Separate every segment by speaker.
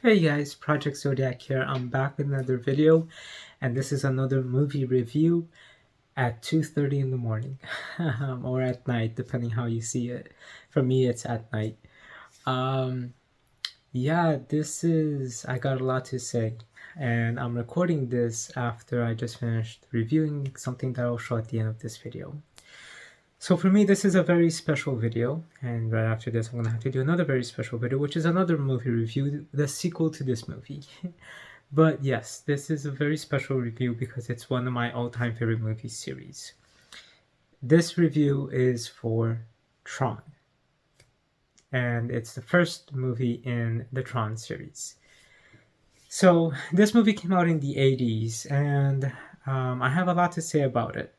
Speaker 1: Hey guys, project-zodiac here. I'm back with another video, and this is another movie review at 2:30 in the morning or at night, depending how you see it. For me, it's at night. Um, yeah, I got a lot to say, and I'm recording this after I just finished reviewing something that I'll show at the end of this video. So for me, this is a very special video, and right after this, I'm gonna have to do another very special video, which is another movie review, the sequel to this movie. But yes, this is a very special review because it's one of my all-time favorite movie series. This review is for Tron, and it's the first movie in the Tron series. So this movie came out in the 80s, and I have a lot to say about it.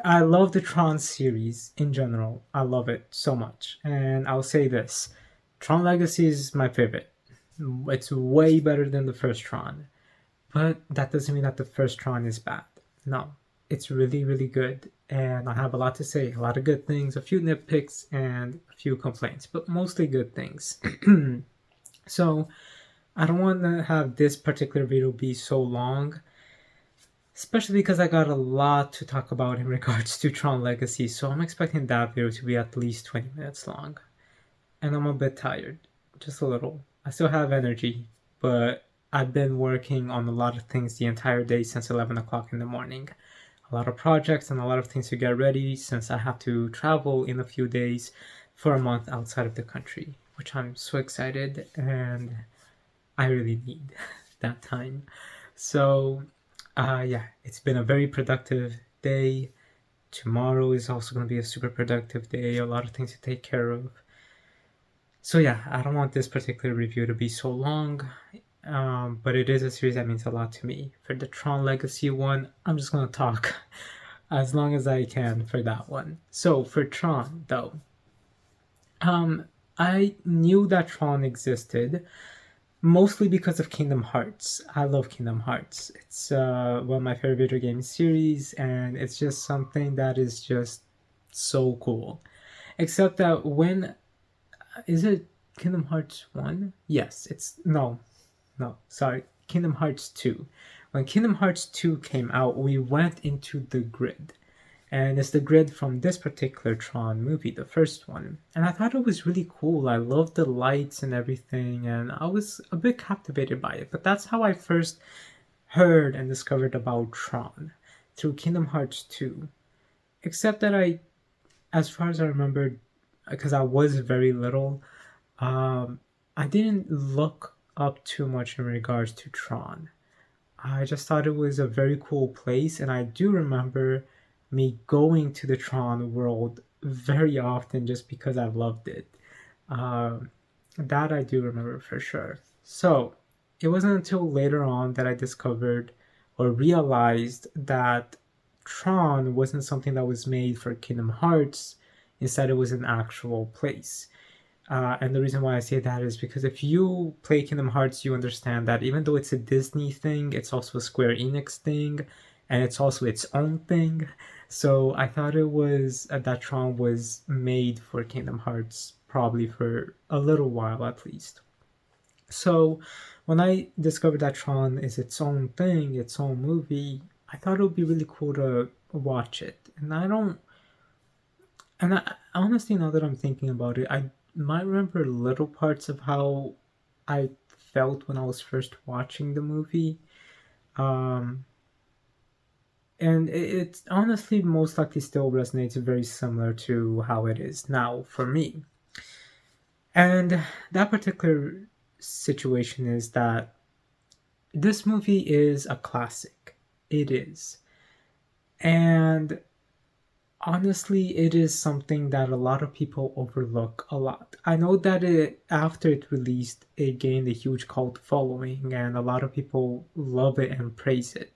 Speaker 1: I love the Tron series in general. I love it so much. And I'll say this, Tron Legacy is my favorite. It's way better than the first Tron. But that doesn't mean that the first Tron is bad. No, it's really, really good. And I have a lot to say, a lot of good things, a few nitpicks, and a few complaints, but mostly good things. So I don't want to have this particular video be so long, especially because I got a lot to talk about in regards to Tron Legacy, so I'm expecting that video to be at least 20 minutes long. And I'm a bit tired, just a little. I still have energy, but I've been working on a lot of things the entire day since 11 o'clock in the morning. A lot of projects and a lot of things to get ready since I have to travel in a few days for a month outside of the country, which I'm so excited and I really need that time. So yeah, it's been a very productive day. Tomorrow is also going to be a super productive day, a lot of things to take care of. So yeah, I don't want this particular review to be so long, but it is a series that means a lot to me. For the Tron Legacy one, I'm just going to talk as long as I can for that one. So for Tron, though, I knew that Tron existed, mostly because of Kingdom Hearts. I love Kingdom Hearts. It's one of my favorite video game series, and it's just something that is just so cool. Except that is it Kingdom Hearts 1? Yes, sorry, Kingdom Hearts 2. When Kingdom Hearts 2 came out, we went into the grid. And it's the grid from this particular Tron movie, the first one. And I thought it was really cool. I loved the lights and everything, and I was a bit captivated by it. But that's how I first heard and discovered about Tron, through Kingdom Hearts 2. Except that as far as I remember, because I was very little, I didn't look up too much in regards to Tron. I just thought it was a very cool place, and I do remember me going to the Tron world very often just because I loved it. That I do remember for sure. So it wasn't until later on that I discovered or realized that Tron wasn't something that was made for Kingdom Hearts. Instead, it was an actual place. And the reason why I say that is because if you play Kingdom Hearts, you understand that even though it's a Disney thing, it's also a Square Enix thing, and it's also its own thing. So I thought it was that Tron was made for Kingdom Hearts, probably for a little while at least. So when I discovered that Tron is its own thing, its own movie, I thought it would be really cool to watch it. Honestly, now that I'm thinking about it, I might remember little parts of how I felt when I was first watching the movie. And it honestly most likely still resonates very similar to how it is now for me. And that particular situation is that this movie is a classic. It is. And honestly, it is something that a lot of people overlook a lot. I know that after it released, it gained a huge cult following, and a lot of people love it and praise it.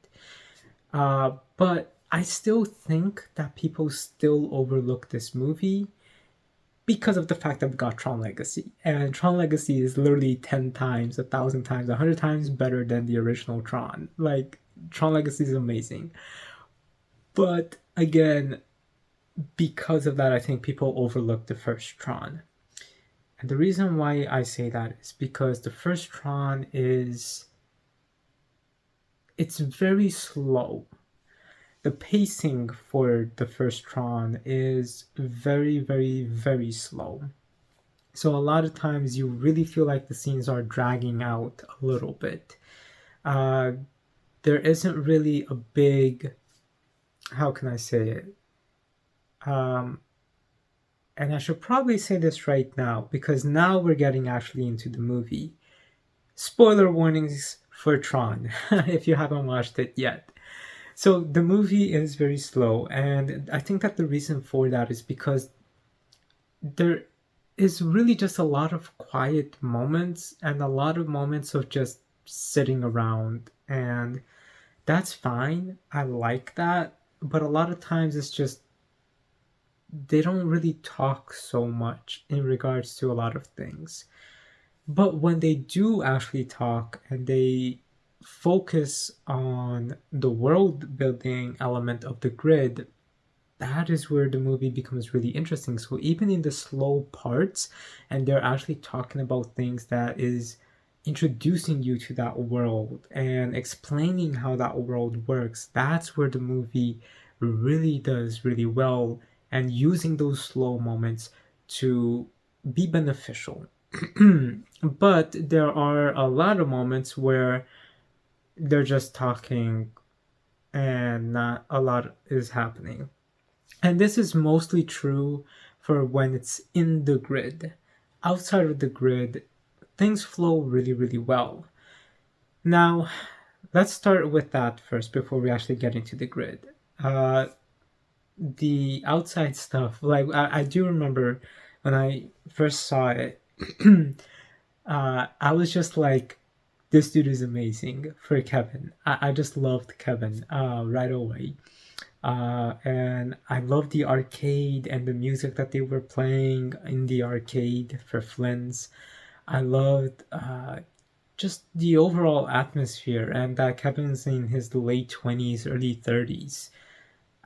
Speaker 1: But I still think that people still overlook this movie because of the fact that we got Tron Legacy. And Tron Legacy is literally 10 times, 1,000 times, 100 times better than the original Tron. Like, Tron Legacy is amazing. But again, because of that, I think people overlook the first Tron. And the reason why I say that is because the first Tron it's very slow. The pacing for the first Tron is very, very, very slow. So a lot of times you really feel like the scenes are dragging out a little bit. There isn't really a big, how can I say it? And I should probably say this right now because now we're getting actually into the movie. Spoiler warnings for Tron if you haven't watched it yet. So the movie is very slow, and I think that the reason for that is because there is really just a lot of quiet moments and a lot of moments of just sitting around, and that's fine. I like that, but a lot of times it's just they don't really talk so much in regards to a lot of things. But when they do actually talk and they focus on the world building element of the grid, that is where the movie becomes really interesting. So even in the slow parts, and they're actually talking about things that is introducing you to that world and explaining how that world works, that's where the movie really does really well, and using those slow moments to be beneficial. But there are a lot of moments where they're just talking and not a lot is happening. And this is mostly true for when it's in the grid. Outside of the grid, things flow really, really well. Now, let's start with that first before we actually get into the grid. The outside stuff, like I do remember when I first saw it, I was just like, this dude is amazing for Kevin. I just loved Kevin right away. And I loved the arcade and the music that they were playing in the arcade for Flynn's. I loved just the overall atmosphere, and that Kevin's in his late 20s, early 30s.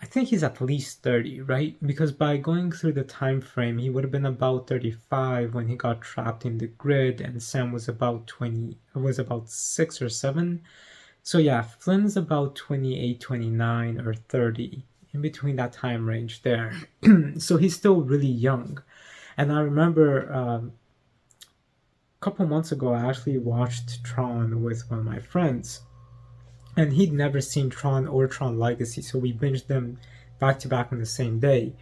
Speaker 1: I think he's at least 30, right? Because by going through the time frame, he would have been about 35 when he got trapped in the grid, and Sam was about 20, was about 6 or 7. So yeah, Flynn's about 28, 29, or 30, in between that time range there. So he's still really young. And I remember a couple months ago, I actually watched Tron with one of my friends, and he'd never seen Tron or Tron Legacy, so we binged them back to back on the same day.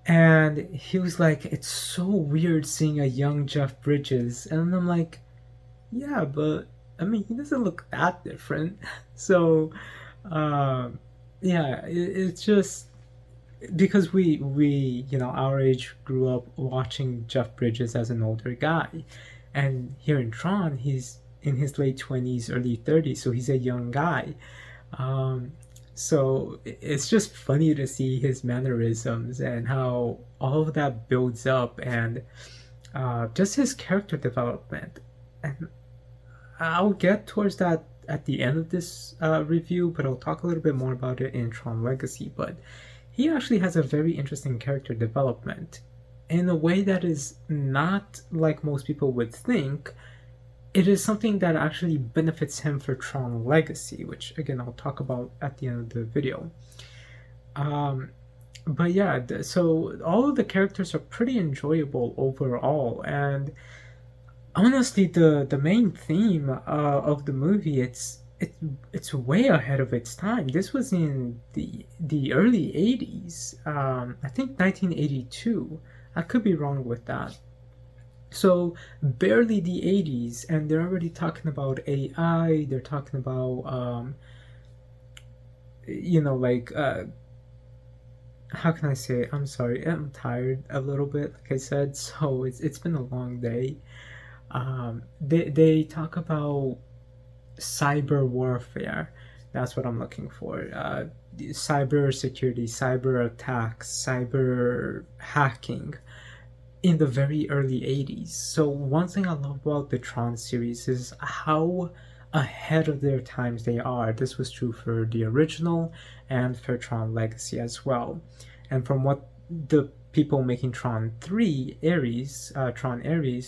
Speaker 1: And he was like, it's so weird seeing a young Jeff Bridges. And I'm like, yeah, but I mean, he doesn't look that different. So, yeah, it's just because you know, our age grew up watching Jeff Bridges as an older guy. And here in Tron, he's in his late 20s, early 30s, so he's a young guy. So it's just funny to see his mannerisms and how all of that builds up, and just his character development. And I'll get towards that at the end of this review, but I'll talk a little bit more about it in Tron Legacy. But he actually has a very interesting character development in a way that is not like most people would think. It is something that actually benefits him for Tron Legacy, which again I'll talk about at the end of the video. But yeah, so all of the characters are pretty enjoyable overall, and honestly, the main theme of the movie, it's way ahead of its time. This was in the early 80s, I think 1982. I could be wrong with that. So barely the 80s, and they're already talking about AI. They're talking about you know, like how can I say it? I'm sorry, I'm tired a little bit, like I said. So it's been a long day. They talk about cyber warfare. That's what I'm looking for. Cyber security, cyber attacks, cyber hacking in the very early 80s. So one thing I love about the Tron series is how ahead of their times they are. This was true for the original and for Tron Legacy as well. And from what the people making Tron Ares,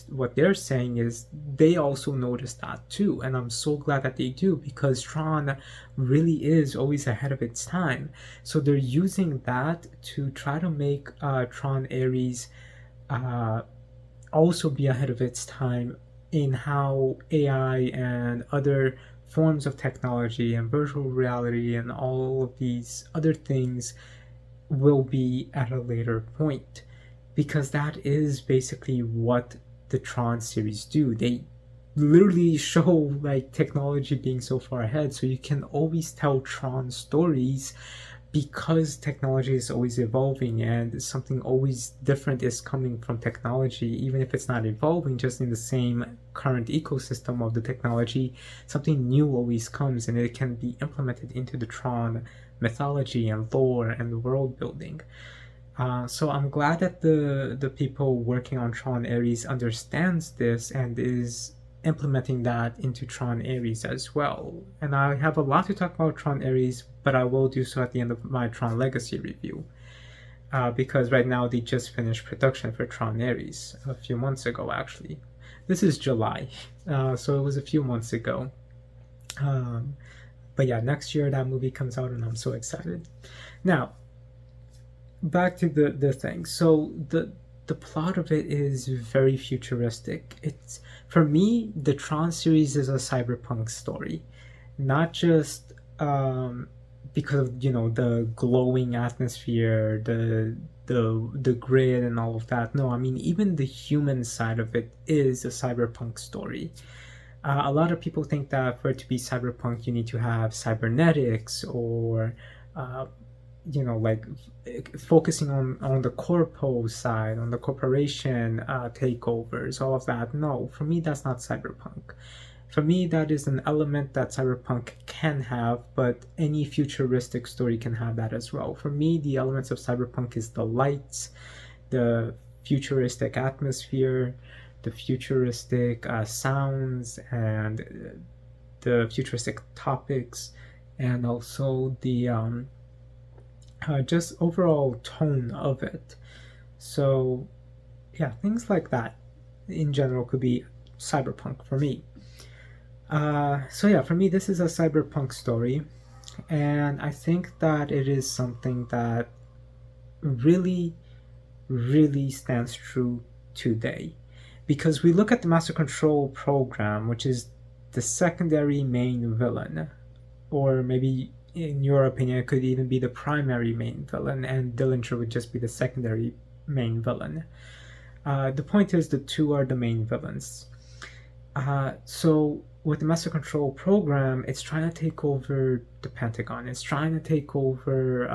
Speaker 1: what they're saying is they also noticed that too, and I'm so glad that they do, because Tron really is always ahead of its time. So they're using that to try to make Tron Ares also be ahead of its time in how AI and other forms of technology and virtual reality and all of these other things will be at a later point, because that is basically what the Tron series do. They literally show like technology being so far ahead, so you can always tell Tron stories because technology is always evolving and something always different is coming from technology. Even if it's not evolving just in the same current ecosystem of the technology, something new always comes, and it can be implemented into the Tron mythology and lore and world building. So I'm glad that the people working on Tron Ares understands this and is implementing that into Tron Ares as well. And I have a lot to talk about Tron Ares, but I will do so at the end of my Tron Legacy review. Because right now they just finished production for Tron Ares a few months ago, actually. This is July, so it was a few months ago. But yeah, next year that movie comes out and I'm so excited. Now, back to the thing. So the plot of it is very futuristic. It's, for me, the Tron series is a cyberpunk story, not just because of, you know, the glowing atmosphere, the grid and all of that. No, I mean, even the human side of it is a cyberpunk story. A lot of people think that for it to be cyberpunk, you need to have cybernetics or you know, like focusing on the corpo side, on the corporation takeovers, all of that. No, for me, that's not cyberpunk. For me, that is an element that cyberpunk can have, but any futuristic story can have that as well. For me, the elements of cyberpunk is the lights, the futuristic atmosphere, the futuristic sounds, and the futuristic topics, and also the just overall tone of it. So yeah, things like that in general could be cyberpunk for me. So yeah, for me, this is a cyberpunk story, and I think that it is something that really, really stands true today. Because we look at the Master Control program, which is the secondary main villain, or maybe in your opinion, it could even be the primary main villain, and Dillinger would just be the secondary main villain. The point is, the two are the main villains. So with the Master Control program, it's trying to take over the Pentagon. It's trying to take over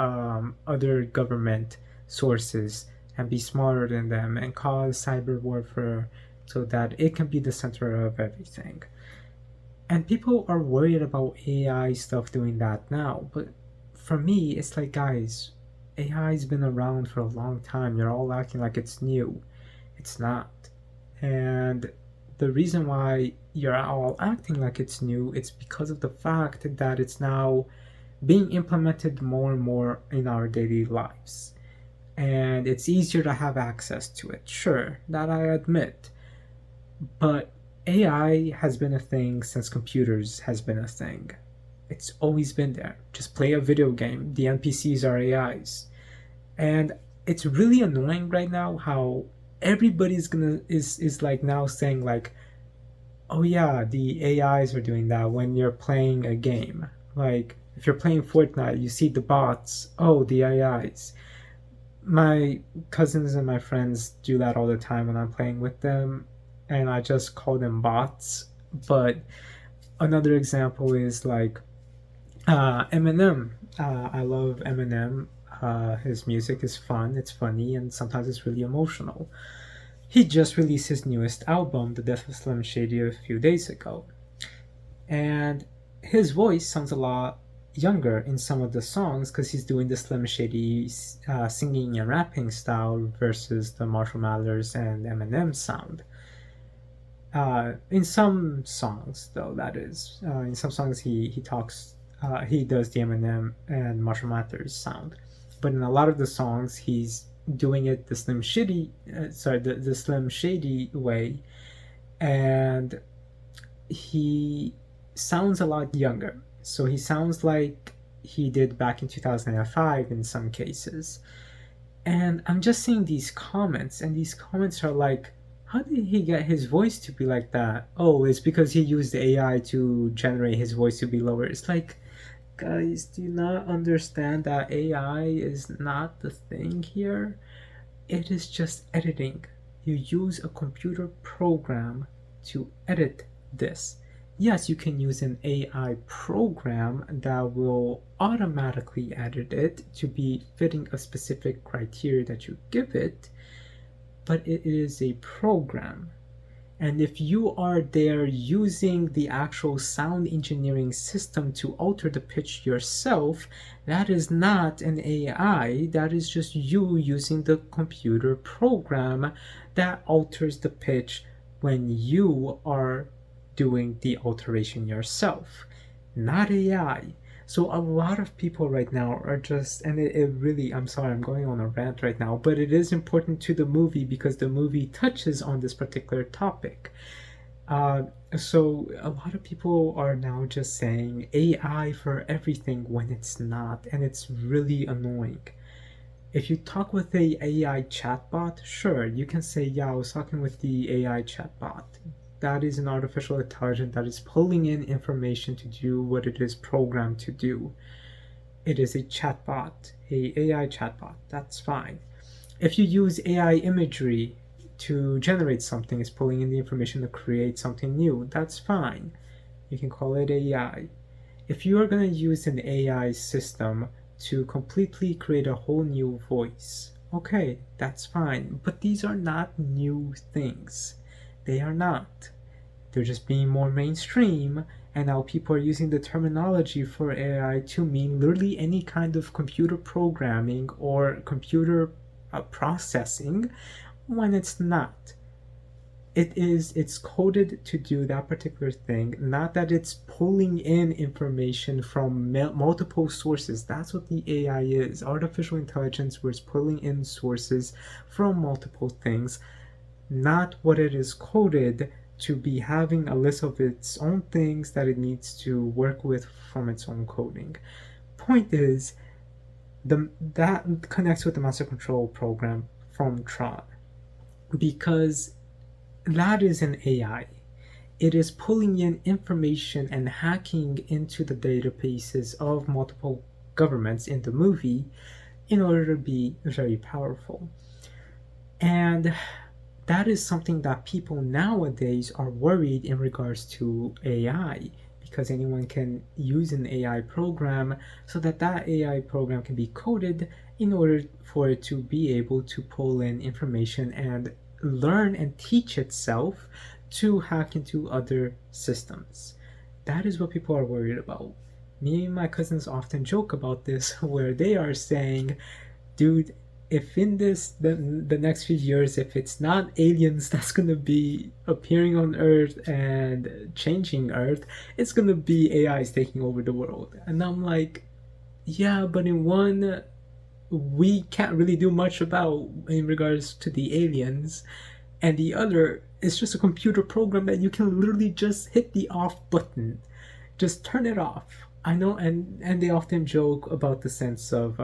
Speaker 1: other government sources and be smarter than them and cause cyber warfare so that it can be the center of everything. And people are worried about AI stuff doing that now, but for me, it's like, guys, AI's been around for a long time. You're all acting like it's new. It's not. And the reason why you're all acting like it's new, it's because of the fact that it's now being implemented more and more in our daily lives. And it's easier to have access to it. Sure, that I admit. But AI has been a thing since computers has been a thing. It's always been there. Just play a video game. The NPCs are AIs. And it's really annoying right now how everybody's is like now saying like, oh yeah, the AIs are doing that when you're playing a game. Like if you're playing Fortnite, you see the bots, oh, the AIs. My cousins and my friends do that all the time when I'm playing with them, and I just call them bots. But another example is like Eminem. I love Eminem. His music is fun, it's funny, and sometimes it's really emotional. He just released his newest album, The Death of Slim Shady, a few days ago. And his voice sounds a lot younger in some of the songs because he's doing the Slim Shady singing and rapping style versus the Marshall Mathers and Eminem sound. In some songs, though, that is. In some songs, he talks, he does the Eminem and Marshall Mathers sound. But in a lot of the songs, he's doing it the the Slim Shady way, and he sounds a lot younger. So he sounds like he did back in 2005 in some cases. And I'm just seeing these comments, and these comments are like, how did he get his voice to be like that? Oh, it's because he used AI to generate his voice to be lower. It's like, guys, do you not understand that AI is not the thing here? It is just editing. You use a computer program to edit this. Yes, you can use an AI program that will automatically edit it to be fitting a specific criteria that you give it, but it is a program. And if you are there using the actual sound engineering system to alter the pitch yourself, that is not an AI, that is just you using the computer program that alters the pitch when you are doing the alteration yourself, not AI. So a lot of people right now are just, and it really, I'm sorry, I'm going on a rant right now, but it is important to the movie because the movie touches on this particular topic. Uh, so a lot of people are now just saying AI for everything when it's not, and it's really annoying. If you talk with a AI chatbot, sure, you can say, yeah, I was talking with the AI chatbot. That is an artificial intelligence that is pulling in information to do what it is programmed to do. It is a chatbot, a AI chatbot. That's fine. If you use AI imagery to generate something, it's pulling in the information to create something new. That's fine. You can call it AI. If you are going to use an AI system to completely create a whole new voice, okay, that's fine. But these are not new things. They are not. They're just being more mainstream, and now people are using the terminology for AI to mean literally any kind of computer programming or computer processing when it's not. It's coded to do that particular thing, not that it's pulling in information from multiple sources. That's what the AI is, artificial intelligence, where it's pulling in sources from multiple things, not what it is coded to be having a list of its own things that it needs to work with from its own coding. Point is, that connects with the master control program from Tron, because that is an AI. It is pulling in information and hacking into the databases of multiple governments in the movie in order to be very powerful. And that is something that people nowadays are worried in regards to AI, because anyone can use an AI program so that that AI program can be coded in order for it to be able to pull in information and learn and teach itself to hack into other systems. That is what people are worried about. Me and my cousins often joke about this, where they are saying, dude, if in the next few years, if it's not aliens that's gonna be appearing on Earth and changing Earth, it's gonna be AIs taking over the world. And I'm like, yeah, but in one, we can't really do much about in regards to the aliens, and the other is just a computer program that you can literally just hit the off button, just turn it off. I know, and they often joke about the sense of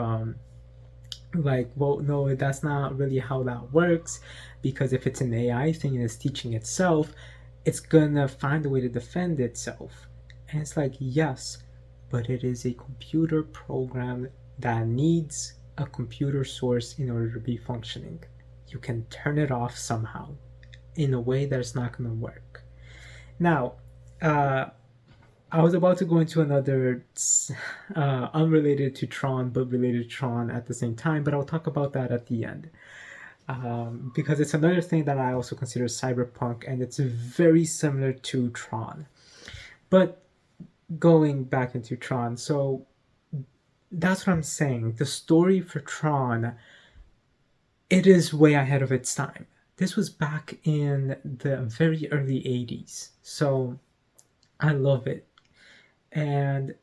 Speaker 1: like, well, no, that's not really how that works, because if it's an AI thing and it's teaching itself, it's gonna find a way to defend itself. And it's like, yes, but it is a computer program that needs a computer source in order to be functioning. You can turn it off somehow in a way that's not gonna work. Now, I was about to go into another unrelated to Tron, but related to Tron at the same time, but I'll talk about that at the end. Because it's another thing that I also consider cyberpunk, and it's very similar to Tron. But going back into Tron, so that's what I'm saying. The story for Tron, it is way ahead of its time. This was back in the very early 80s, so I love it. And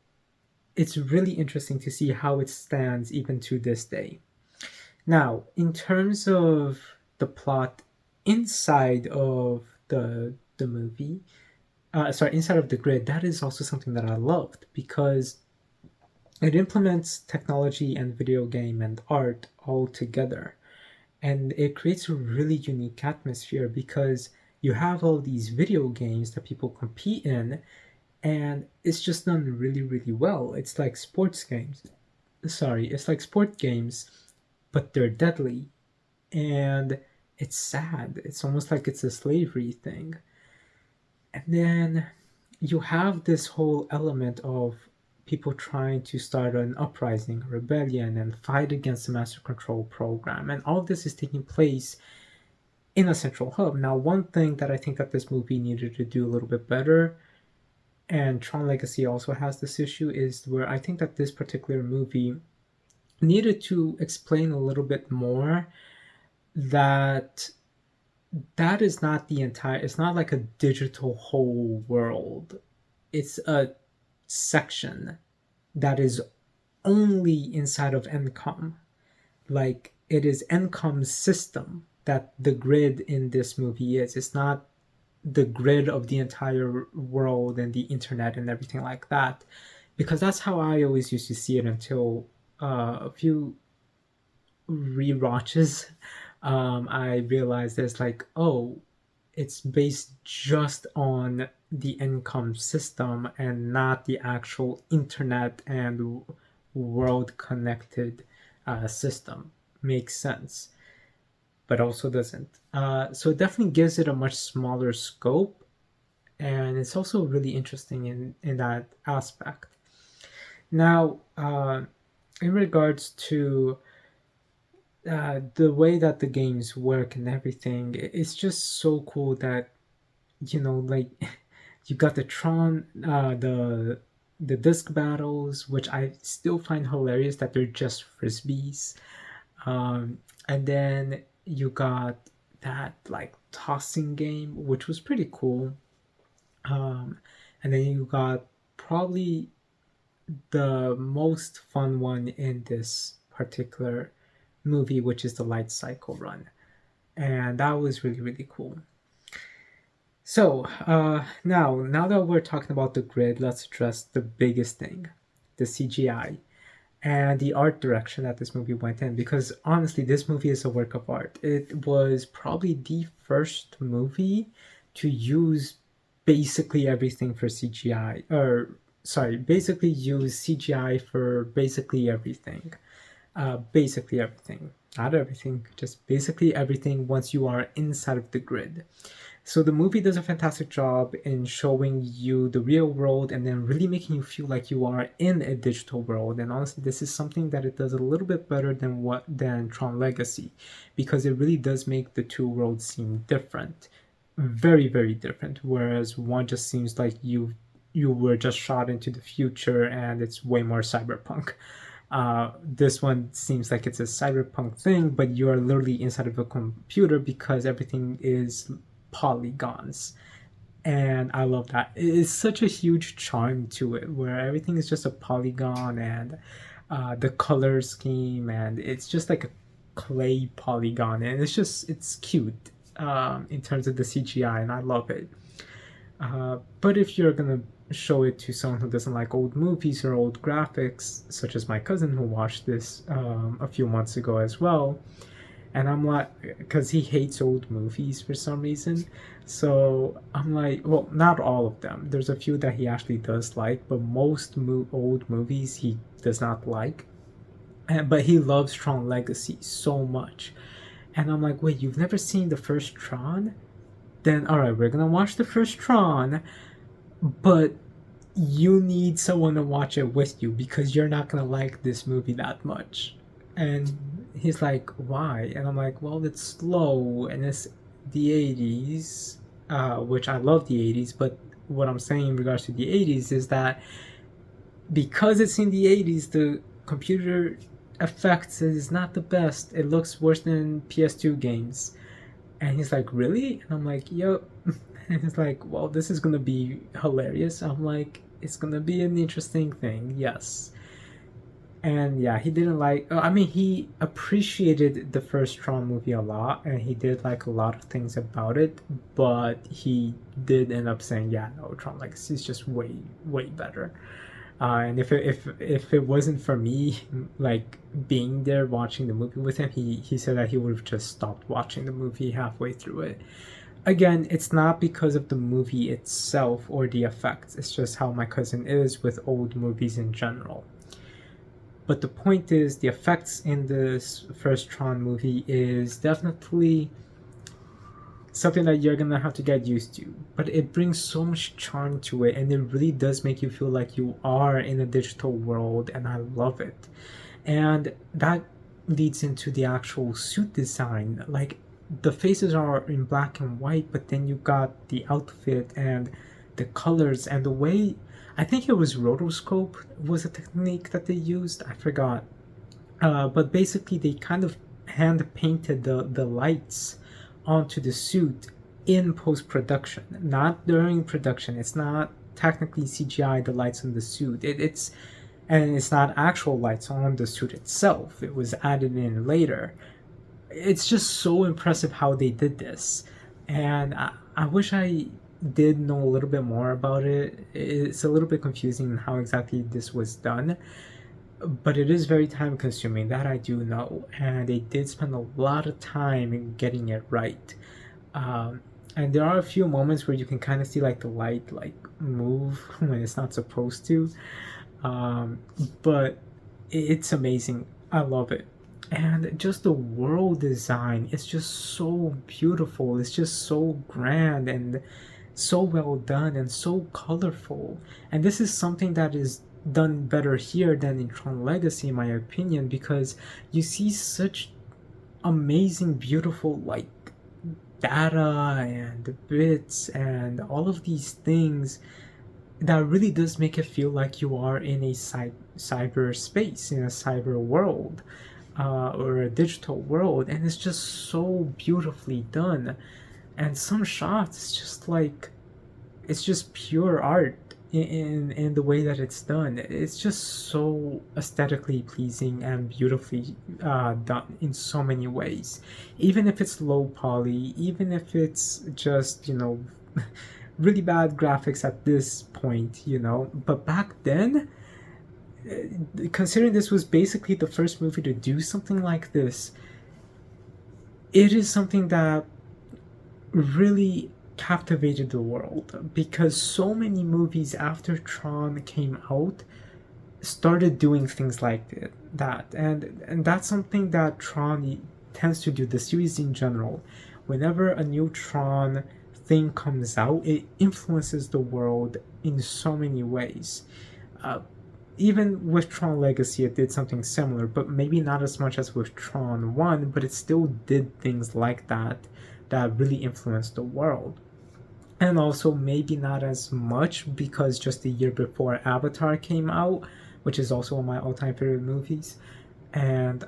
Speaker 1: it's really interesting to see how it stands even to this day. Now, in terms of the plot inside of the movie, inside of the grid, that is also something that I loved because it implements technology and video game and art all together. And it creates a really unique atmosphere because you have all these video games that people compete in, and it's just done really, really well. It's like sports games. Sorry, it's like sport games, but they're deadly. And it's sad. It's almost like it's a slavery thing. And then you have this whole element of people trying to start an uprising, a rebellion, and fight against the master control program. And all of this is taking place in a central hub. Now, one thing that I think that this movie needed to do a little bit better, and Tron Legacy also has this issue, is where I think that this particular movie needed to explain a little bit more that that is not the entire, it's not like a digital whole world. It's a section that is only inside of Encom. Like it is Encom's system that the grid in this movie is. It's not the grid of the entire world and the internet and everything like that. Because that's how I always used to see it until a few rewatches. I realized there's like, oh, it's based just on the income system and not the actual internet and world connected system. Makes sense, but also doesn't. So it definitely gives it a much smaller scope, and it's also really interesting in that aspect. Now, in regards to the way that the games work and everything, it's just so cool that like you got the Tron, the disc battles, which I still find hilarious that they're just frisbees, and then you got that like tossing game, which was pretty cool, and then you got probably the most fun one in this particular movie, which is the light cycle run, and that was really, really cool. So now that we're talking about the grid, let's address the biggest thing, the CGI and the art direction that this movie went in, because honestly this movie is a work of art. It was probably the first movie to use basically everything for CGI, or sorry, basically use CGI for basically everything. Basically everything, not everything, just basically everything once you are inside of the grid. So the movie does a fantastic job in showing you the real world and then really making you feel like you are in a digital world. And honestly, this is something that it does a little bit better than Tron Legacy, because it really does make the two worlds seem different, very, very different. Whereas one just seems like you were just shot into the future and it's way more cyberpunk. This one seems like it's a cyberpunk thing, but you're literally inside of a computer because everything is polygons. And I love that. It's such a huge charm to it where everything is just a polygon, and the color scheme, and it's just like a clay polygon, and it's cute in terms of the CGI, and I love it. But if you're gonna show it to someone who doesn't like old movies or old graphics, such as my cousin who watched this a few months ago as well, and I'm like, because he hates old movies for some reason, so I'm like, well, not all of them. There's a few that he actually does like, but most old movies he does not like. But he loves Tron Legacy so much, and I'm like, wait, you've never seen the first Tron? Then all right, we're gonna watch the first Tron, but you need someone to watch it with you because you're not gonna like this movie that much. And he's like, why? And I'm like, well, it's slow and it's the 80s, which I love the 80s, but what I'm saying in regards to the 80s is that because it's in the 80s, the computer effects is not the best. It looks worse than PS2 games. And he's like, really? And I'm like, yep. And he's like, well, this is gonna be hilarious. I'm like, it's gonna be an interesting thing, yes. And yeah, he didn't like. I mean, he appreciated the first Tron movie a lot, and he did like a lot of things about it. But he did end up saying, "Yeah, no, Tron Legacy is just way better." And if it wasn't for me, like being there watching the movie with him, he said that he would have just stopped watching the movie halfway through it. Again, it's not because of the movie itself or the effects. It's just how my cousin is with old movies in general. But the point is, the effects in this first Tron movie is definitely something that you're gonna have to get used to. But it brings so much charm to it, and it really does make you feel like you are in a digital world, and I love it. And that leads into the actual suit design. Like, the faces are in black and white, but then you got the outfit and the colors and the way, I think it was rotoscope was a technique that they used. I forgot. But basically, they kind of hand painted the lights onto the suit in post production, not during production. It's not technically CGI, the lights on the suit. And it's not actual lights on the suit itself. It was added in later. It's just so impressive how they did this. And I wish I did know a little bit more about it. It's a little bit confusing how exactly this was done, but it is very time consuming, that I do know, and they did spend a lot of time in getting it right. And there are a few moments where you can kind of see like the light like move when it's not supposed to, but it's amazing. I love it. And just the world design is just so beautiful. It's just so grand and so well done and so colorful. And this is something that is done better here than in Tron Legacy, in my opinion, because you see such amazing, beautiful, like, data and bits and all of these things that really does make it feel like you are in a cyber space, in a cyber world, or a digital world, and it's just so beautifully done. And some shots, it's just like, it's just pure art in the way that it's done. It's just so aesthetically pleasing and beautifully done in so many ways. Even if it's low poly, even if it's just, really bad graphics at this point, But back then, considering this was basically the first movie to do something like this, it is something that really captivated the world, because so many movies after Tron came out started doing things like that, and that's something that Tron tends to do, the series in general. Whenever a new Tron thing comes out, it influences the world in so many ways. Even with Tron Legacy, it did something similar, but maybe not as much as with Tron 1, but it still did things like that really influenced the world. And also maybe not as much because just the year before Avatar came out, which is also one of my all-time favorite movies, and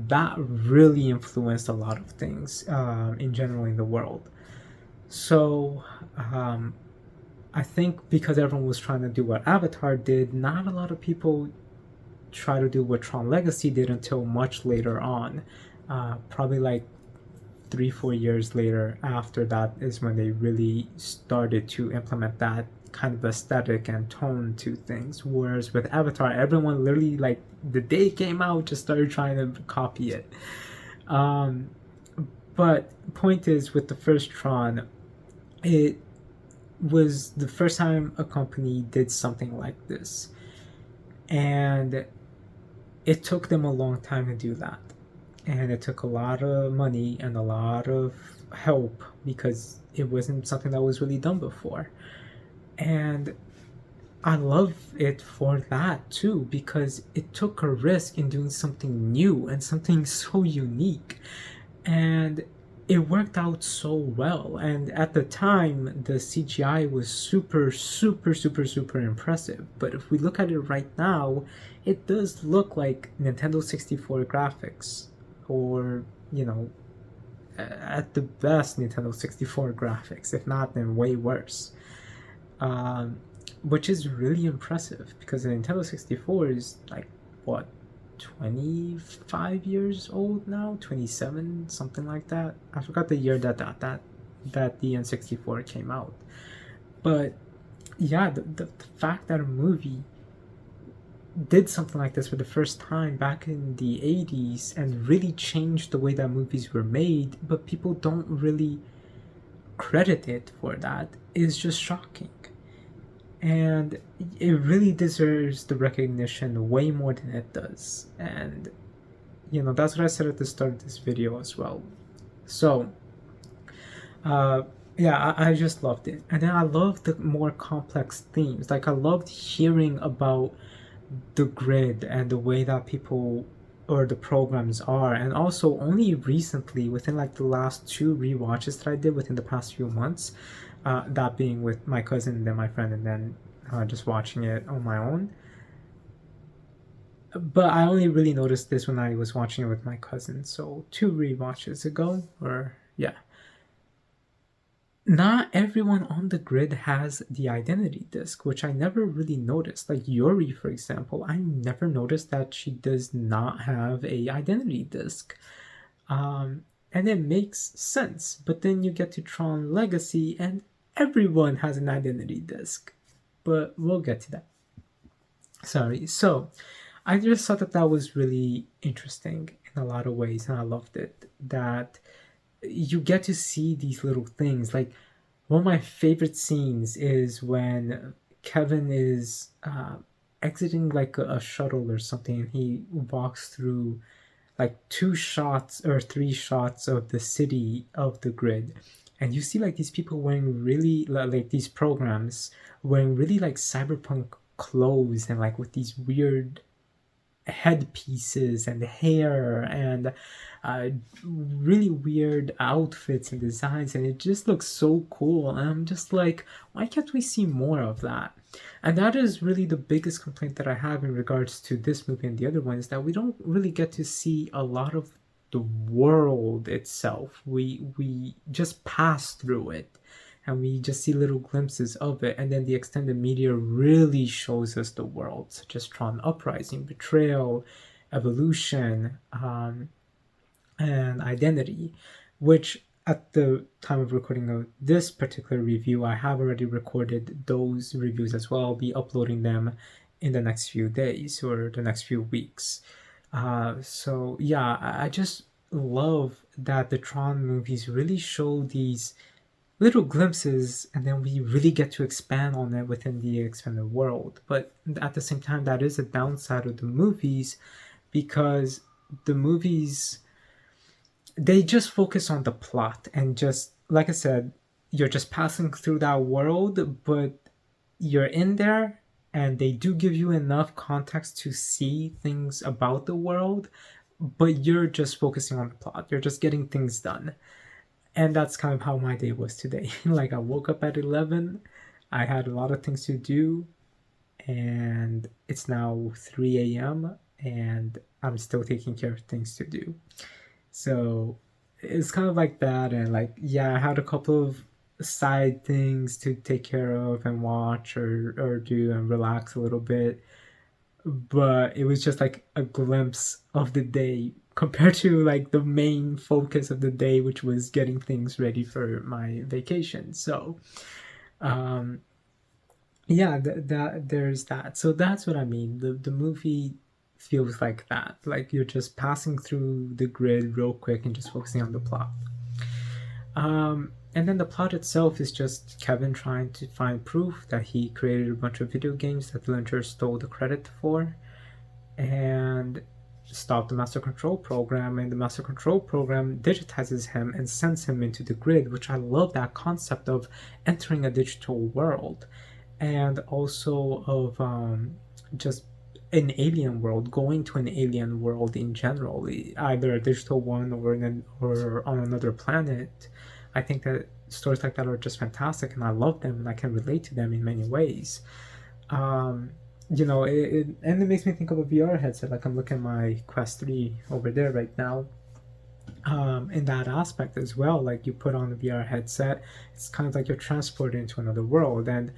Speaker 1: that really influenced a lot of things in general in the world. So I think because everyone was trying to do what Avatar did, not a lot of people try to do what Tron Legacy did until much later on. Probably like 3-4 years later after that is when they really started to implement that kind of aesthetic and tone to things. Whereas with Avatar, everyone literally, like, the day it came out, just started trying to copy it. But point is, with the first Tron, it was the first time a company did something like this, and it took them a long time to do that, and it took a lot of money and a lot of help because it wasn't something that was really done before. And I love it for that too, because it took a risk in doing something new and something so unique, and it worked out so well. And at the time, the CGI was super, super, super, super impressive. But if we look at it right now, it does look like Nintendo 64 graphics, or, at the best Nintendo 64 graphics, if not then way worse. Which is really impressive because the Nintendo 64 is like, what, 25 years old now, 27, something like that. I forgot the year that the N64 came out. But yeah, the fact that a movie did something like this for the first time back in the 80s and really changed the way that movies were made, but people don't really credit it for that, is just shocking. And it really deserves the recognition way more than it does. And that's what I said at the start of this video as well. So uh yeah, I just loved it. And then I loved the more complex themes. Like, I loved hearing about the grid and the way that people or the programs are. And also, only recently, within like the last 2 rewatches that I did within the past few months, that being with my cousin and then my friend, and then just watching it on my own. But I only really noticed this when I was watching it with my cousin, so 2 rewatches ago, or yeah. Not everyone on the grid has the identity disc, which I never really noticed. Like Yuri, for example, I never noticed that she does not have a identity disc. And it makes sense. But then you get to Tron Legacy and everyone has an identity disc. But we'll get to that. Sorry. So I just thought that that was really interesting in a lot of ways, and I loved it. That you get to see these little things. Like, one of my favorite scenes is when Kevin is exiting like a shuttle or something, and he walks through like 2 shots or 3 shots of the city of the grid, and you see like these people wearing really like these programs wearing really like cyberpunk clothes, and like with these weird headpieces and hair and really weird outfits and designs, and it just looks so cool. And I'm just like, why can't we see more of that? And that is really the biggest complaint that I have in regards to this movie and the other one, is that we don't really get to see a lot of the world itself. We just pass through it and we just see little glimpses of it, and then the extended media really shows us the world, such as Tron Uprising, Betrayal, Evolution, and Identity, which at the time of recording of this particular review, I have already recorded those reviews as well. I'll be uploading them in the next few days or the next few weeks. So yeah, I just love that the Tron movies really show these little glimpses, and then we really get to expand on it within the expanded world. But at the same time, that is a downside of the movies, because the movies, they just focus on the plot, and just like I said, you're just passing through that world, but you're in there, and they do give you enough context to see things about the world, but you're just focusing on the plot. You're just getting things done. And that's kind of how my day was today. Like, I woke up at 11, I had a lot of things to do, and it's now 3 a.m. and I'm still taking care of things to do. So it's kind of like that. And like, yeah, I had a couple of side things to take care of and watch or do and relax a little bit, but it was just like a glimpse of the day compared to like the main focus of the day, which was getting things ready for my vacation. So yeah, that there's that. So that's what I mean. The movie feels like that. Like, you're just passing through the grid real quick and just focusing on the plot. And then the plot itself is just Kevin trying to find proof that he created a bunch of video games that Dillinger stole the credit for, and stop the Master Control program. And the Master Control program digitizes him and sends him into the grid, which I love that concept of entering a digital world, and also of just an alien world, going to an alien world in general, either a digital one or on another planet. I think that stories like that are just fantastic, and I love them, and I can relate to them in many ways. And it makes me think of a VR headset. Like, I'm looking at my Quest 3 over there right now. In that aspect as well, like, you put on the VR headset, it's kind of like you're transported into another world. And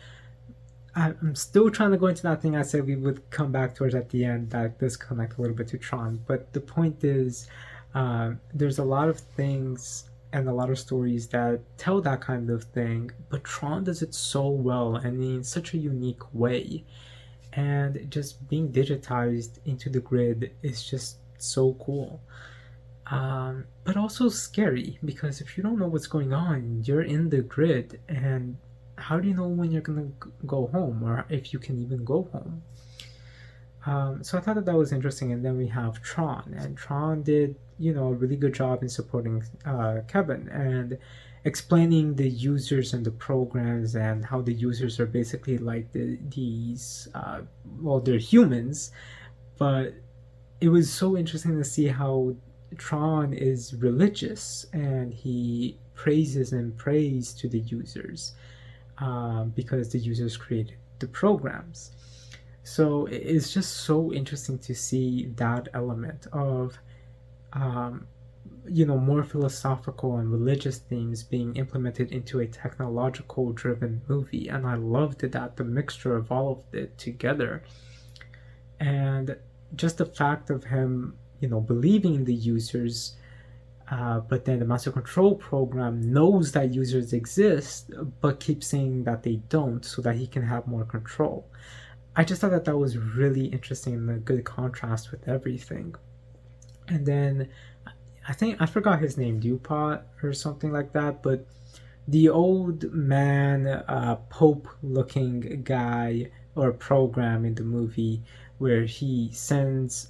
Speaker 1: I'm still trying to go into that thing I said we would come back towards at the end that does connect a little bit to Tron. But the point is, there's a lot of things and a lot of stories that tell that kind of thing, but Tron does it so well and in such a unique way. And just being digitized into the grid is just so cool. But also scary because if you don't know what's going on, you're in the grid, and how do you know when you're gonna go home or if you can even go home? So I thought that that was interesting. And then we have Tron, and Tron did, a really good job in supporting Kevin and explaining the users and the programs and how the users are basically like these, well, they're humans, but it was so interesting to see how Tron is religious and he praises and prays to the users because the users created the programs. So it's just so interesting to see that element of, um, more philosophical and religious themes being implemented into a technological driven movie. And I loved that the mixture of all of it together. And just the fact of him, believing in the users, but then the master control program knows that users exist, but keeps saying that they don't so that he can have more control. I just thought that that was really interesting and a good contrast with everything. And then I think I forgot his name, Dupont or something like that, but the old man, Pope looking guy or program in the movie where he sends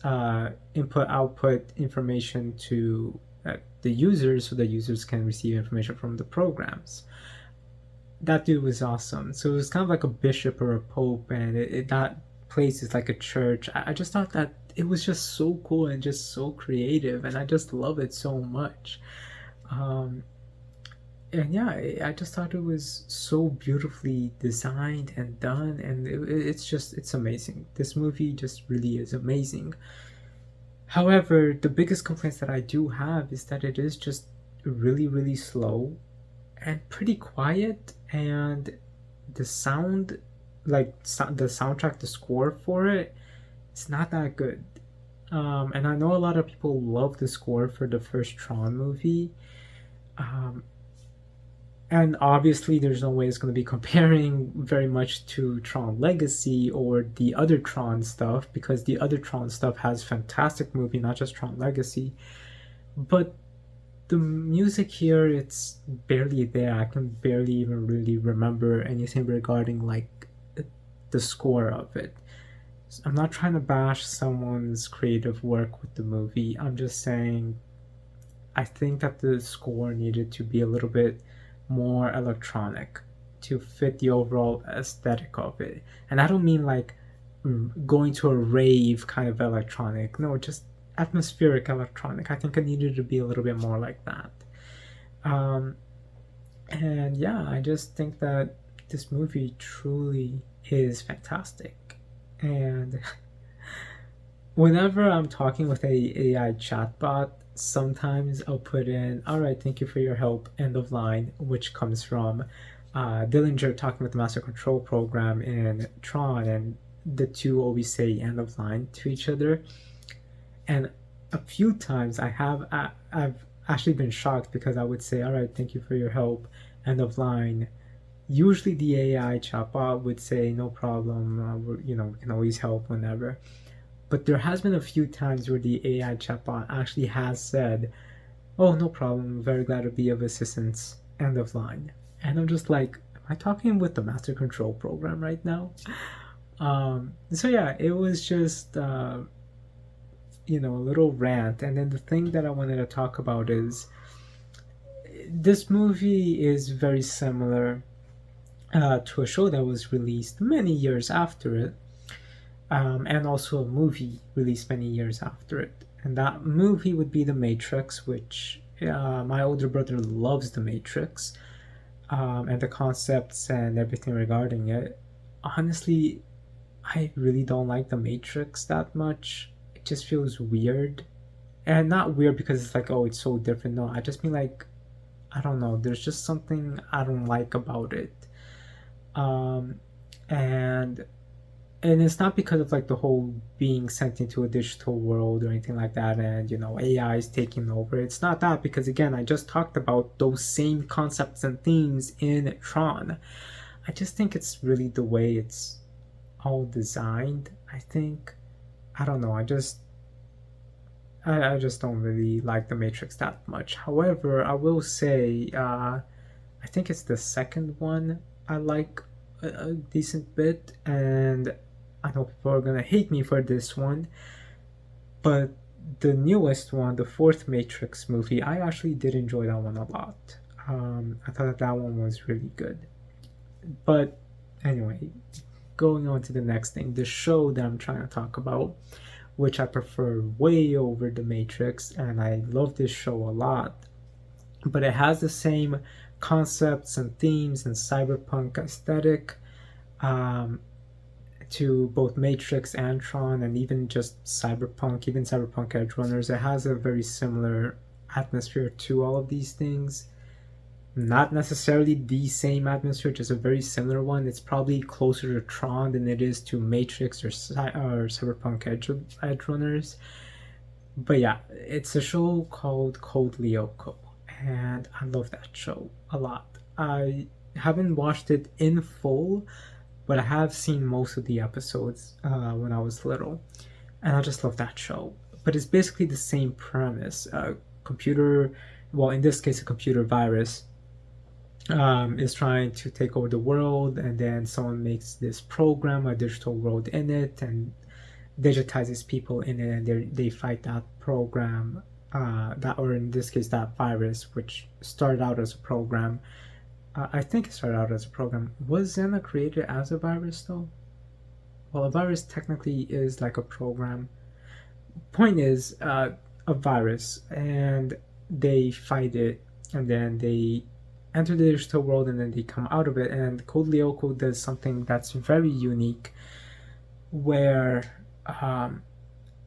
Speaker 1: input output information to the users so the users can receive information from the programs. That dude was awesome. So it was kind of like a bishop or a pope, and that place is like a church. I just thought that it was just so cool and just so creative, and I just love it so much. Um, and yeah, I just thought it was so beautifully designed and done, and it's amazing. This movie just really is amazing. However, the biggest complaints that I do have is that it is just really, really slow and pretty quiet, and the sound, like the soundtrack, the score for it, it's not that good. And I know a lot of people love the score for the first Tron movie. Um, and obviously, there's no way it's going to be comparing very much to Tron Legacy or the other Tron stuff because the other Tron stuff has fantastic movie, not just Tron Legacy. But the music here, it's barely there. I can barely even really remember anything regarding like the score of it. I'm not trying to bash someone's creative work with the movie. I'm just saying I think that the score needed to be a little bit more electronic to fit the overall aesthetic of it. And I don't mean like going to a rave kind of electronic. No, just atmospheric electronic. I think it needed to be a little bit more like that. Um, and yeah, I just think that this movie truly is fantastic. And whenever I'm talking with a AI chatbot, sometimes I'll put in, all right, thank you for your help, end of line, which comes from Dillinger talking with the Master Control Program in Tron, and the two always say end of line to each other. And a few times I've actually been shocked because I would say, all right, thank you for your help, end of line. Usually the AI chatbot would say, no problem, we can always help whenever. But there has been a few times where the AI chatbot actually has said, oh, no problem, very glad to be of assistance, end of line. And I'm just like, am I talking with the master control program right now? So yeah, it was just, a little rant. And then the thing that I wanted to talk about is this movie is very similar to a show that was released many years after it, and also a movie released many years after it. And that movie would be The Matrix, which my older brother loves The Matrix, and the concepts and everything regarding it. Honestly, I really don't like The Matrix that much. It just feels weird. And not weird because it's like, oh, it's so different. No, I just mean like, I don't know. There's just something I don't like about it. Um, and it's not because of like the whole being sent into a digital world or anything like that, and AI is taking over. It's not that, because again, I just talked about those same concepts and themes in Tron. I just think it's really the way it's all designed. I think, I don't know, I just don't really like the Matrix that much. However, I will say, I think it's the second one I like a decent bit, and I know people are gonna hate me for this one, but the newest one, the fourth Matrix movie, I actually did enjoy that one a lot. I thought that one was really good. But anyway, going on to the next thing, the show that I'm trying to talk about, which I prefer way over The Matrix, and I love this show a lot. But it has the same concepts and themes and cyberpunk aesthetic to both Matrix and Tron, and even just cyberpunk, even cyberpunk Edge Runners. It has a very similar atmosphere to all of these things. Not necessarily the same atmosphere, just a very similar one. It's probably closer to Tron than it is to Matrix or cyberpunk Edge Runners. But yeah, it's a show called Code Lyoko, and I love that show a lot. I haven't watched it in full, but I have seen most of the episodes when I was little, and I just love that show. But it's basically the same premise. Computer, well, in this case, a computer virus is trying to take over the world, and then someone makes this program, a digital world in it, and digitizes people in it, and they fight that program, that, or in this case, that virus, which started out as a program. I think it started out as a program. Was Xena created as a virus though? Well, a virus technically is like a program. Point is, a virus, and they fight it, and then they enter the digital world, and then they come out of it. And Code Lyoko does something that's very unique, where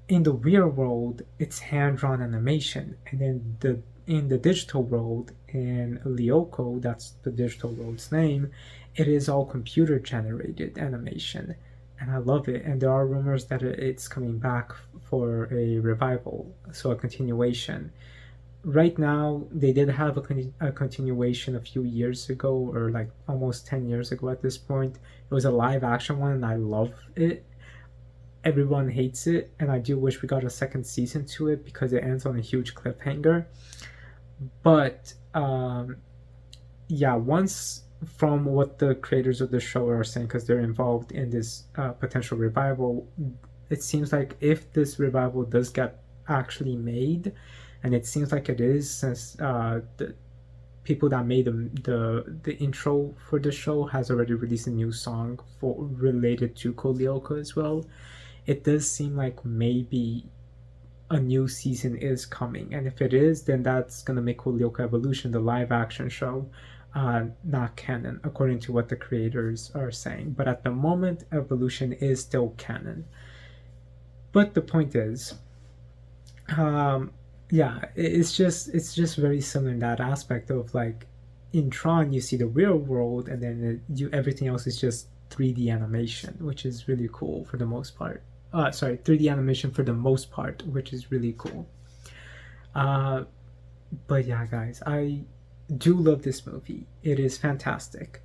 Speaker 1: in the real world it's hand-drawn animation, and then in the digital world, in Lyoko, that's the digital world's name, it is all computer generated animation, and I love it. And there are rumors that it's coming back for a revival, so a continuation. Right now, they did have a continuation a few years ago, or like almost 10 years ago at this point. It was a live action one, and I love it. Everyone hates it, and I do wish we got a second season to it, because it ends on a huge cliffhanger. But yeah, once, from what the creators of the show are saying, because they're involved in this potential revival, it seems like if this revival does get actually made, and it seems like it is, since the people that made the intro for the show has already released a new song related to Code Lyoko as well, it does seem like maybe a new season is coming. And if it is, then that's going to make Code Lyoko Evolution, the live action show, not canon, according to what the creators are saying. But at the moment, Evolution is still canon. But the point is, yeah, it's just very similar in that aspect of, like, in Tron you see the real world, and then everything else is just 3D animation, which is really cool for the most part. 3D animation for the most part, which is really cool. But yeah, guys, I do love this movie. It is fantastic.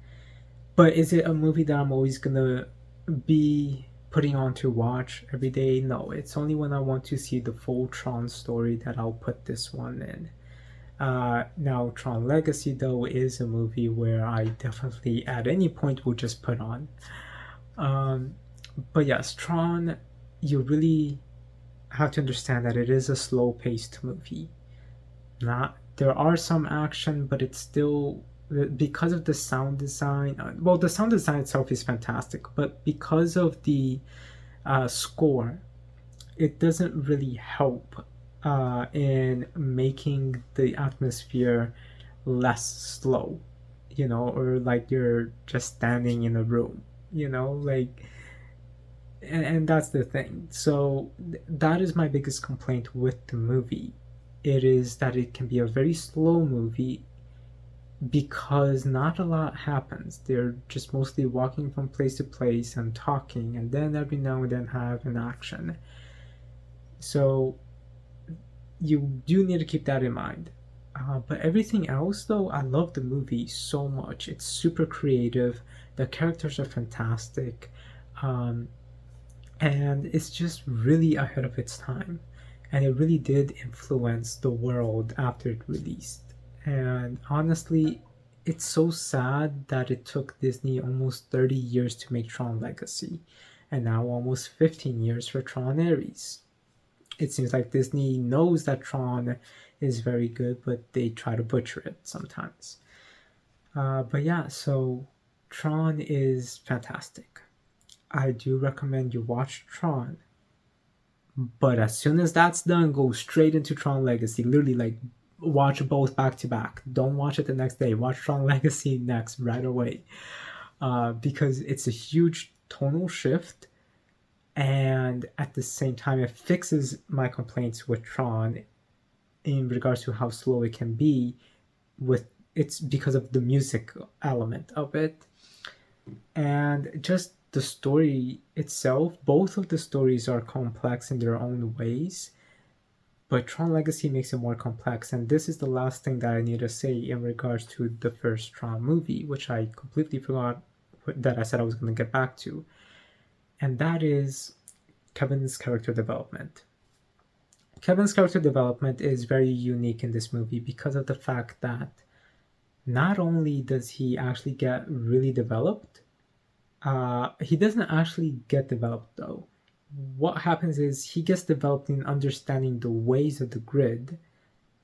Speaker 1: But is it a movie that I'm always gonna be putting on to watch every day? No, it's only when I want to see the full Tron story that I'll put this one in. Now, Tron Legacy, though, is a movie where I definitely at any point will just put on. But yes, Tron, you really have to understand that it is a slow-paced movie. There are some action, but it's still, because of the sound design. Well, the sound design itself is fantastic, but because of the score, it doesn't really help in making the atmosphere less slow, or like you're just standing in a room, like. And that's the thing. So that is my biggest complaint with the movie. It is that it can be a very slow movie, because not a lot happens. They're just mostly walking from place to place and talking, and then every now and then have an action. So you do need to keep that in mind. But everything else, though, I love the movie so much. It's super creative. The characters are fantastic. Um, and it's just really ahead of its time. And it really did influence the world after it released. And honestly, it's so sad that it took Disney almost 30 years to make Tron Legacy, and now almost 15 years for Tron Ares. It seems like Disney knows that Tron is very good, but they try to butcher it sometimes. But yeah, so Tron is fantastic. I do recommend you watch Tron, but as soon as that's done, go straight into Tron Legacy. Literally, like, watch both back to back. Don't watch it the next day. Watch Tron Legacy next right away, because it's a huge tonal shift, and at the same time, it fixes my complaints with Tron in regards to how slow it can be. With it's because of the music element of it, and just the story itself. Both of the stories are complex in their own ways, but Tron Legacy makes it more complex. And this is the last thing that I need to say in regards to the first Tron movie, which I completely forgot that I said I was going to get back to, and that is Kevin's character development. Kevin's character development is very unique in this movie because of the fact that not only does he actually get really developed, he doesn't actually get developed though. What happens is he gets developed in understanding the ways of the grid,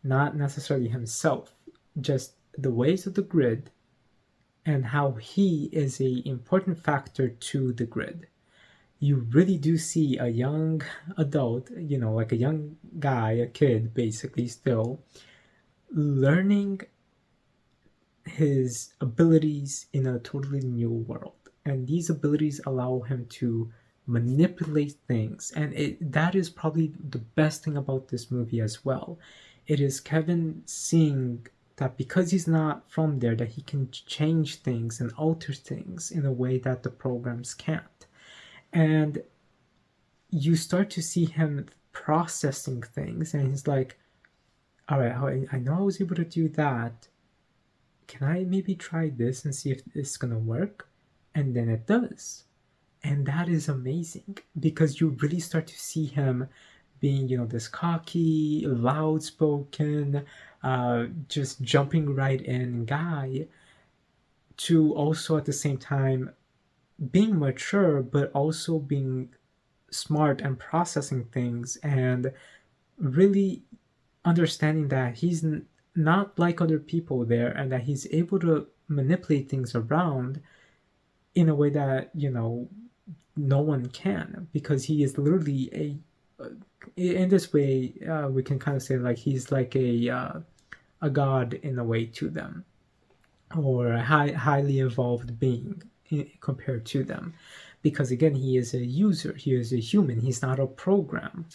Speaker 1: not necessarily himself, just the ways of the grid and how he is a important factor to the grid. You really do see a young adult, like a young guy, a kid basically still, learning his abilities in a totally new world. And these abilities allow him to manipulate things. And that is probably the best thing about this movie as well. It is Kevin seeing that because he's not from there, that he can change things and alter things in a way that the programs can't. And you start to see him processing things, and he's like, all right, I know I was able to do that. Can I maybe try this and see if it's gonna work? And then it does. And that is amazing because you really start to see him being, this cocky, loud spoken, just jumping right in guy, to also at the same time being mature, but also being smart and processing things and really understanding that he's not like other people there, and that he's able to manipulate things around in a way that no one can, because he is literally in this way, we can kind of say like he's like a god in a way to them, or a highly evolved being compared to them, because again, he is a user, he is a human, he's not a program.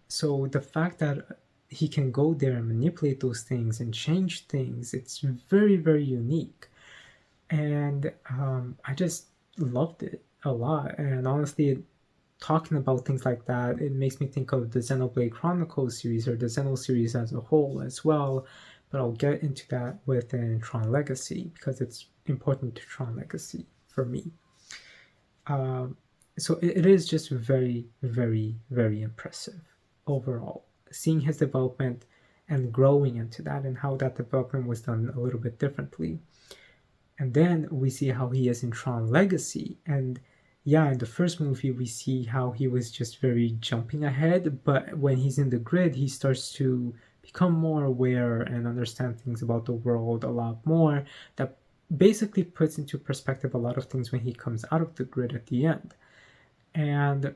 Speaker 1: So the fact that he can go there and manipulate those things and change things, it's very, very unique. And I just loved it a lot. And honestly, talking about things like that, it makes me think of the Xenoblade Chronicles series, or the Xeno series as a whole as well. But I'll get into that within Tron Legacy because it's important to Tron Legacy for me. So it is just very, very, very impressive overall, seeing his development and growing into that, and how that development was done a little bit differently. And then we see how he is in Tron Legacy. And yeah, in the first movie, we see how he was just very jumping ahead. But when he's in the grid, he starts to become more aware and understand things about the world a lot more. That basically puts into perspective a lot of things when he comes out of the grid at the end. And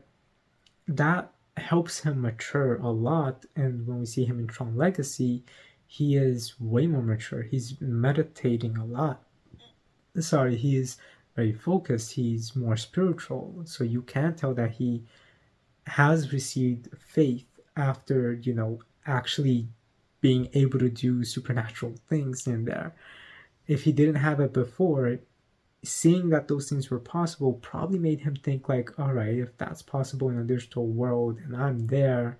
Speaker 1: that helps him mature a lot. And when we see him in Tron Legacy, he is way more mature. He's meditating a lot. Sorry, he is very focused. He's more spiritual. So you can tell that he has received faith after, actually being able to do supernatural things in there. If he didn't have it before, seeing that those things were possible probably made him think like, all right, if that's possible in a digital world and I'm there,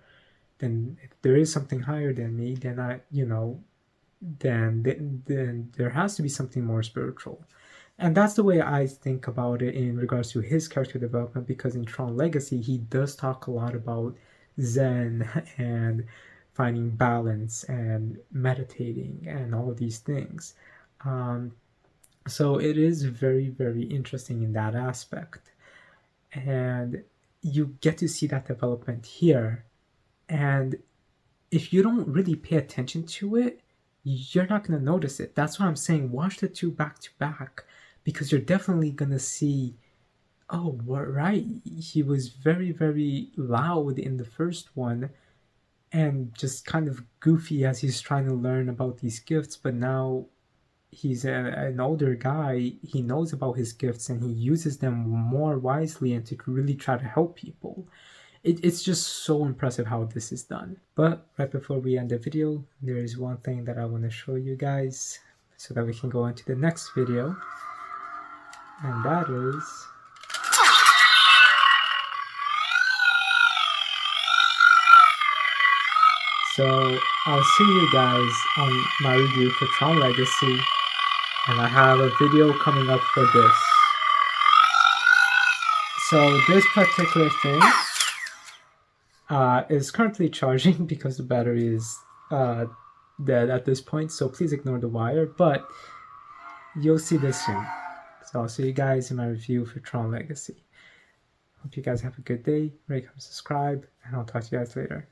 Speaker 1: then if there is something higher than me, then I, then there has to be something more spiritual. And that's the way I think about it in regards to his character development, because in Tron Legacy, he does talk a lot about Zen and finding balance and meditating and all of these things. So it is very, very interesting in that aspect. And you get to see that development here. And if you don't really pay attention to it, you're not going to notice it. That's why I'm saying watch the two back to back, because you're definitely going to see, oh, right, he was very, very loud in the first one and just kind of goofy as he's trying to learn about these gifts, but now he's an older guy, he knows about his gifts and he uses them more wisely and to really try to help people. It's just so impressive how this is done. But right before we end the video, there is one thing that I want to show you guys so that we can go into the next video. And that is... So I'll see you guys on my review for Tron Legacy, and I have a video coming up for this. So this particular thing is currently charging because the battery is dead at this point, so please ignore the wire, but you'll see this soon. So I'll see you guys in my review for Tron Legacy. Hope you guys have a good day, rate, comment, subscribe, and I'll talk to you guys later.